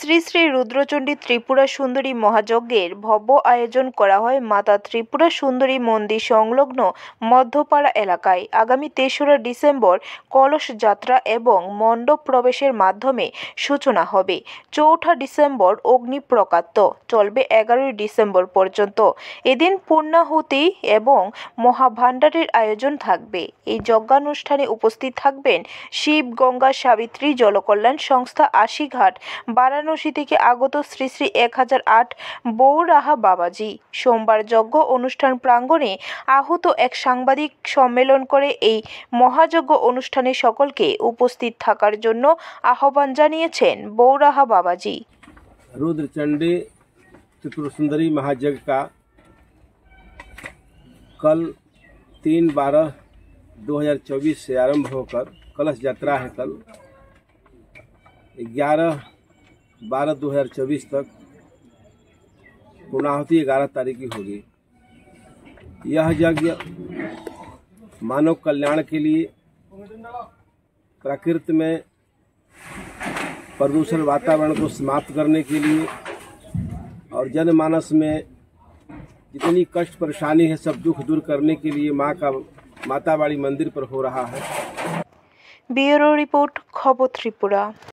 শ্রী শ্রী রুদ্রচণ্ডী ত্রিপুরা সুন্দরী মহাযজ্ঞের ভব্য আয়োজন করা হয় মাতা ত্রিপুরা সুন্দরী মন্দির সংলগ্ন মধ্যপাড়া এলাকায়। আগামী ৩রা ডিসেম্বর কলস যাত্রা এবং মণ্ডপ প্রবেশের মাধ্যমে সূচনা হবে। ৪ঠা ডিসেম্বর অগ্নি প্রকাত্য চলবে ১১ই ডিসেম্বর পর্যন্ত। এদিন পূর্ণাহুতি এবং মহাভাণ্ডারের আয়োজন থাকবে। এই যজ্ঞানুষ্ঠানে উপস্থিত থাকবেন শিব গঙ্গা সাবিত্রী জলকল্যাণ সংস্থা আশিঘাট বারাণসী থেকে আগত শ্রী শ্রী ১০০৮ বৌরাহা বাবাজি। সোমবার যজ্ঞ অনুষ্ঠান প্রাঙ্গণে আহত এক সাংবাদিক সম্মেলন করে এই মহাযজ্ঞ অনুষ্ঠানে সকলকে উপস্থিত থাকার জন্য আহ্বান জানিয়েছেন বৌরাহা বাবাজি। रुद्रचंडी त्रिपुरा सुंदरी महायज्ञ का कल 3/12/2024 से आरंभ होकर कलश यात्रा है। कल 11/12/2024 तक पूर्णाहुति 11 तारीख की होगी। यह यज्ञ मानव कल्याण के लिए, प्रकृति में प्रदूषण वातावरण को समाप्त करने के लिए और जनमानस में जितनी कष्ट परेशानी है सब दुख दूर करने के लिए मातावाड़ी मंदिर पर हो रहा है। ब्यूरो रिपोर्ट, खबर त्रिपुरा।